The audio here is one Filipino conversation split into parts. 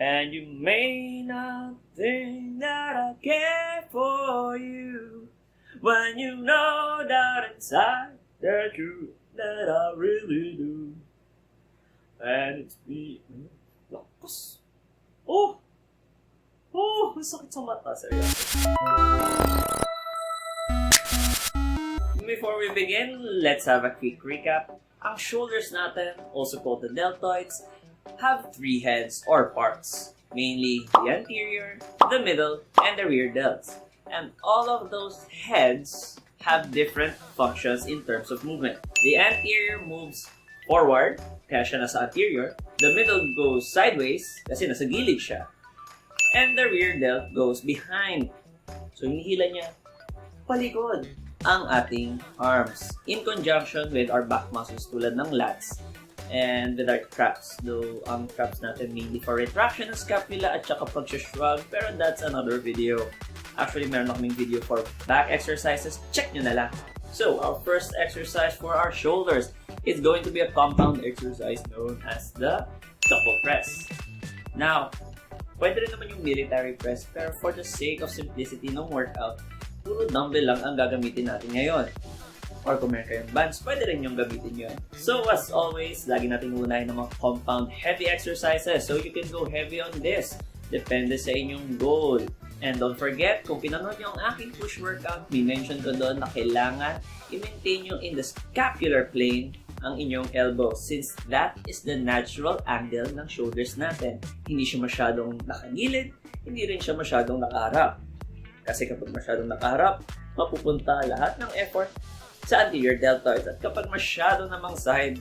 And you may not think that I care for you when you know that inside the truth that I really do. And it's me. Lakas. Oh! Oh! Masakit sa mata. Seryoso. Before we begin, let's have a quick recap. Ang shoulders natin, also called the deltoids, have three heads or parts, mainly the anterior, the middle, and the rear delts. And all of those heads have different functions in terms of movement. The anterior moves forward, kaya siya nasa anterior. The middle goes sideways, kasi nasa gilid siya. And the rear delt goes behind. So, hinihila niya palikod ang ating arms in conjunction with our back muscles tulad ng lats and with our traps. Though, ang traps natin mainly for retraction ng scapula at saka pag-shrug, pero that's another video. Actually, meron kaming video for back exercises. Check nyo na lang. So, our first exercise for our shoulders is going to be a compound exercise known as the Dumbell Press. Now, pwede rin naman yung military press, pero for the sake of simplicity ng workout, puro dumbbell lang ang gagamitin natin ngayon. Or kung meron kayong bands, pwede rin yung gamitin yun. So as always, lagi natin unahin ng mga compound heavy exercises. So you can go heavy on this. Depende sa inyong goal. And don't forget, kung pinanood nyo ang aking push workout, may mention ko doon na kailangan i-maintain nyo in the scapular plane ang inyong elbow since that is the natural angle ng shoulders natin. Hindi siya masyadong nakagilid, hindi rin siya masyadong nakaharap. Kasi kapag masyadong nakaharap, mapupunta lahat ng effort sa anterior deltoids. At kapag masyado namang side,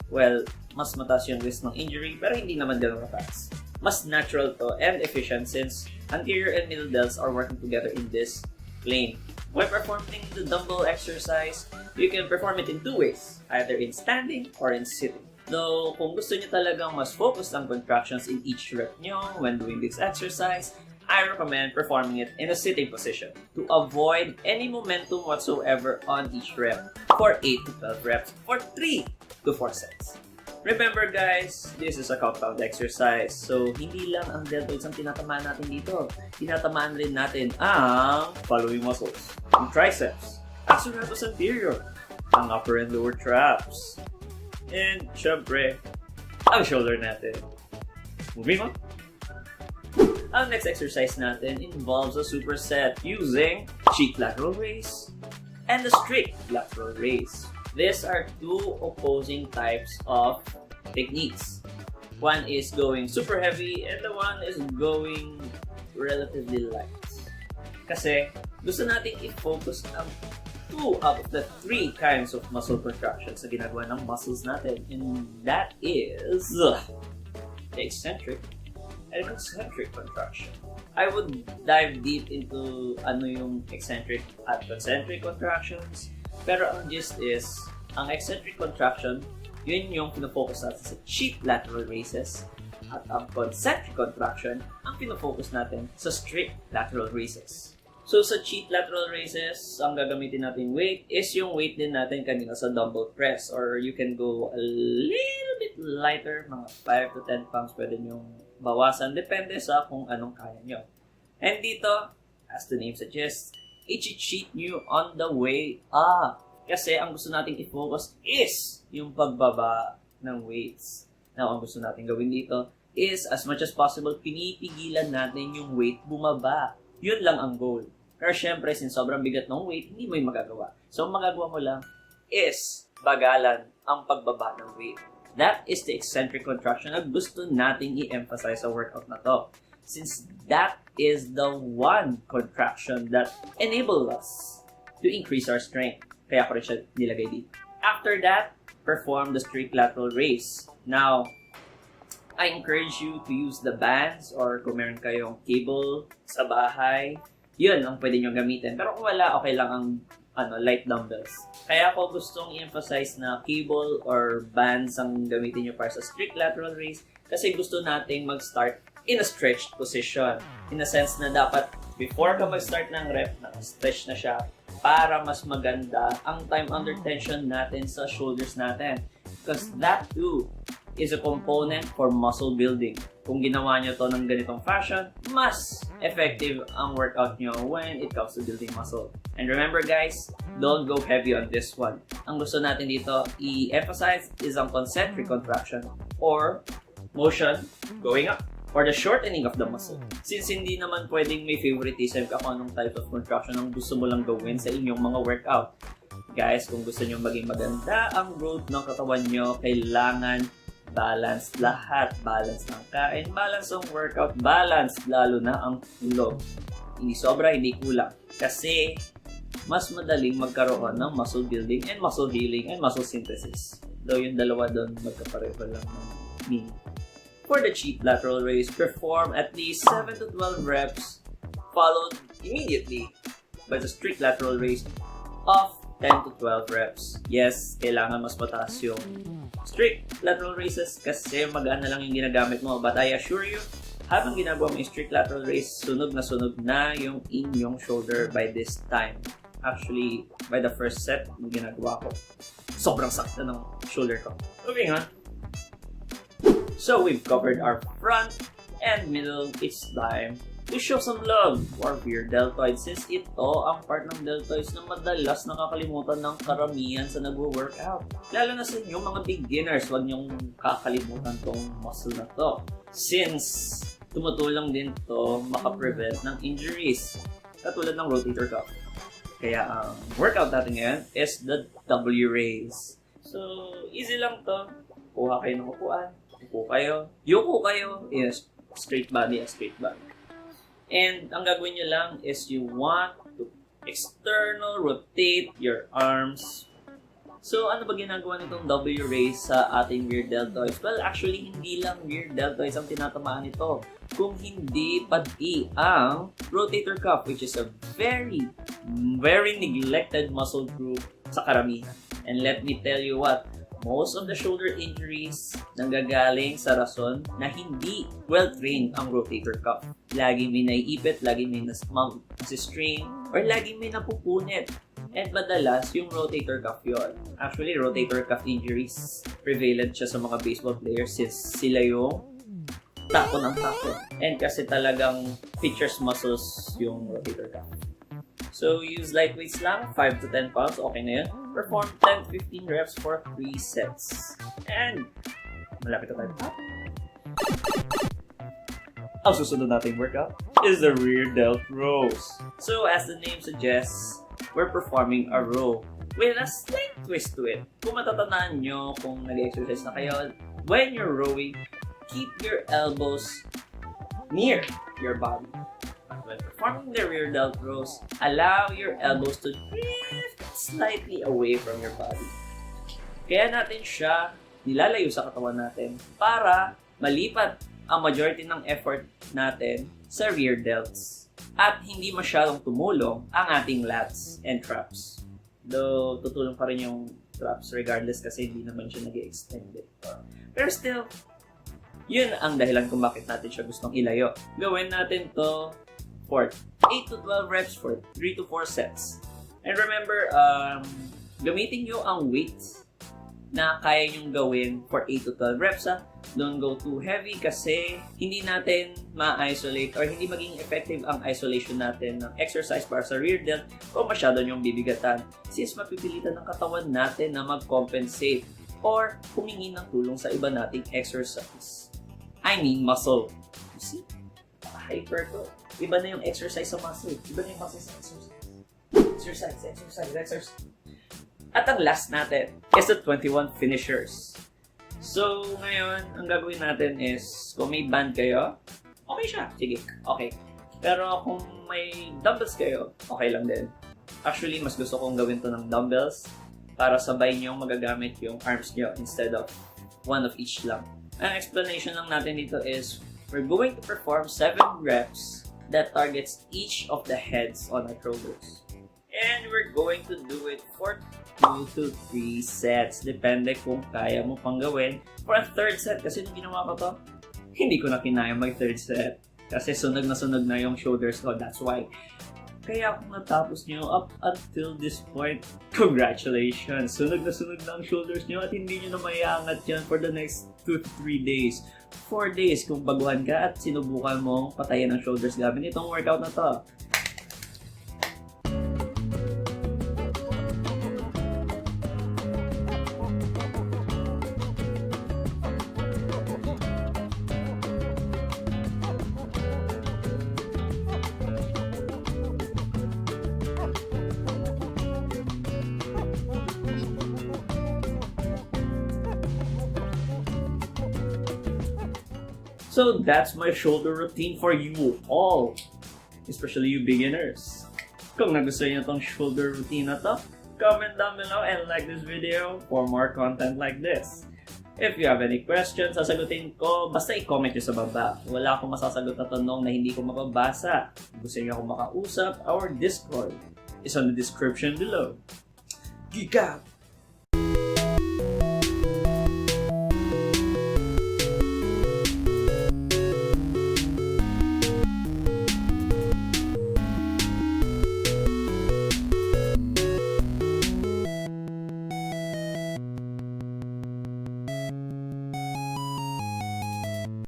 well, mas mataas yung risk ng injury, pero hindi naman ganun mataas. Mas natural to and efficient since anterior and middle delts are working together in this plane. When performing the dumbbell exercise, you can perform it in two ways, either in standing or in sitting. Though, kung gusto nyo talagang mas focused ang contractions in each rep nyo when doing this exercise, I recommend performing it in a sitting position to avoid any momentum whatsoever on each rep for 8 to 12 reps for 3 to 4 sets. Remember guys, this is a compound exercise, so hindi lang ang deltoids ang tinatamaan natin dito. Tinatamaan rin natin ang following muscles. Ang triceps, ang serratus anterior, ang upper and lower traps, and syempre, ang shoulder natin. Moving on. Ang next exercise natin involves a superset using cheek lateral raise and the strict lateral raise. These are two opposing types of techniques. One is going super heavy and the one is going relatively light. Kasi gusto natin i-focus ang 2 out of the 3 kinds of muscle contractions na ginagawa ng muscles natin. And that is the eccentric and concentric contraction. I would dive deep into ano yung eccentric at concentric contractions. Pero ang gist is, ang eccentric contraction, yun yung pinafocus natin sa cheek lateral raises. At ang concentric contraction, ang pinafocus natin sa strict lateral raises. So sa cheek lateral raises, ang gagamitin natin weight is yung weight din natin kanina sa dumbbell press. Or you can go a little bit lighter, mga 5 to 10 pounds pwede nyong bawasan, depende sa kung anong kaya nyo. And dito, as the name suggests, i-cheat nyo on the way up. Kasi ang gusto nating i-focus is yung pagbaba ng weights. Now, ang gusto nating gawin dito is, as much as possible, pinipigilan natin yung weight bumaba. Yun lang ang goal. Pero syempre, since sobrang bigat ng weight, hindi mo yung magagawa. So, ang magagawa mo lang is bagalan ang pagbaba ng weight. That is the eccentric contraction na gusto nating i-emphasize sa workout na to. Since that is the one contraction that enables us to increase our strength. Kaya ko rin siya nilagay dito. After that, perform the strict lateral raise. Now, I encourage you to use the bands or kung meron kayong cable sa bahay, yun ang pwede nyo gamitin. Pero kung wala, okay lang ang light dumbbells. Kaya ako gustong i-emphasize na cable or bands ang gamitin nyo para sa strict lateral raise kasi gusto nating mag-start in a stretched position. In a sense na dapat before ka mag-start ng rep, na-stretch na siya para mas maganda ang time under tension natin sa shoulders natin. Because that too is a component for muscle building. Kung ginawa nyo to ng ganitong fashion, mas effective ang workout nyo when it comes to building muscle. And remember guys, don't go heavy on this one. Ang gusto natin dito i-emphasize is ang concentric contraction or motion going up or the shortening of the muscle. Since hindi naman pwedeng may favoritism ka kung anong type of contraction ang gusto mo lang gawin sa inyong mga workout. Guys, kung gusto nyo maging maganda ang growth ng katawan nyo, kailangan balance lahat. Balance ng kain, balance ng workout, balance lalo na ang tulog. Hindi sobra, hindi kulang. Kasi mas madaling magkaroon ng muscle building and muscle healing and muscle synthesis. Though yung dalawa doon magkapareho lang ng meaning. For the cheap lateral raise, perform at least 7 to 12 reps followed immediately by the strict lateral raise of 10 to 12 reps. Yes, kailangan mas mataas yung strict lateral raises kasi magaan na lang yung ginagamit mo. But I assure you, habang ginagawa mo yung strict lateral raise, sunog na yung inyong shoulder by this time. Actually, by the first set, yung ginagawa ko, sobrang sakit na ng shoulder ko. Moving on. So, we've covered our front and middle. It's time to show some love for your deltoids since ito ang part ng deltoids na madalas nakakalimutan ng karamihan sa nagwo-workout. Lalo na sa inyo mga beginners, huwag niyong kakalimutan tong muscle na to. Since tumutulong din to makaprevent ng injuries katulad ng rotator cuff. Kaya ang workout natin ngayon is the W raise. So, easy lang to. Kuha kayo ng upuan. Upo kayo. Yuko kayo. Yes, straight body. And ang gagawin nyo lang is you want to external rotate your arms. So, ano ba ginagawa nitong W raise sa ating rear deltoids? Well, actually, hindi lang rear deltoids ang tinatamaan nito. Kung hindi, pati ang rotator cuff, which is a very neglected muscle group sa karamihan. And let me tell you what, most of the shoulder injuries nanggagaling sa rason na hindi well-trained ang rotator cuff. Lagi may naiipit, lagi may nasi-strain, or lagi may napupunit. And madalas, yung rotator cuff yun. Actually, rotator cuff injuries prevalent siya sa mga baseball players since sila yung tako ng tako. And kasi talagang features muscles yung rotator cuff. So, use light weights lang, 5 to 10 pounds, okay na yun. Perform 10-15 reps for 3 sets. And, malapit na tayo. Ang susunod nating workout is the rear delt rows. So, as the name suggests, we're performing a row with a slight twist to it. Kung matatandaan nyo, kung nag-exercise na kayo, when you're rowing, keep your elbows near your body. When performing the rear delt rows, allow your elbows to drift slightly away from your body. Kaya natin siya nilalayo sa katawan natin para malipat ang majority ng effort natin sa rear delts at hindi masyadong tumulong ang ating lats and traps. Though, tutulong pa rin yung traps regardless kasi hindi naman siya nag-extend. Pero still, yun ang dahilan kung bakit natin siya gustong ilayo. Gawin natin to for 8 to 12 reps for 3 to 4 sets. And remember, gamitin nyo ang weights na kaya nyong gawin for 8 to 12 reps. Don't go too heavy kasi hindi natin ma-isolate or hindi maging effective ang isolation natin ng exercise para sa rear delt kung masyado nyong bibigatan. Since mapipilitan ng katawan natin na mag-compensate or humingi ng tulong sa iba nating exercise. I mean muscle. You see? Hyper ko. Iba na yung exercise sa muscle. Iba na yung muscle sa exercise. Exercise. At ang last natin is the 21 finishers. So, ngayon, ang gagawin natin is, kung may band kayo, okay siya. Sige, okay. Pero kung may dumbbells kayo, okay lang din. Actually, mas gusto kong gawin to ng dumbbells para sabay nyo magagamit yung arms nyo instead of one of each lang. Ang explanation lang natin dito is, we're going to perform 7 reps that targets each of the heads on our shoulders. And we're going to do it for 2 to 3 sets. Depende kung kaya mo pang gawin. For a third set, kasi nung ginawa ko to, hindi ko na kinaya mag third set. Kasi sunog na yung shoulders ko. That's why. Kaya kung natapos nyo up until this point, congratulations! Sunog na ang shoulders nyo at hindi nyo na maiangat yan for the next 2 to 3 days. 4 days kung baguhan ka at sinubukan mong patayin ang shoulders gamit itong workout na to. So that's my shoulder routine for you all, especially you beginners. Kung nagustuhan nyo tong shoulder routine na to, comment down below and like this video for more content like this. If you have any questions, sasagutin ko, basta i-comment nyo sa baba. Wala akong masasagot na tanong na hindi ko mababasa. Gusto nyo akong makausap, our Discord is on the description below. Geek up!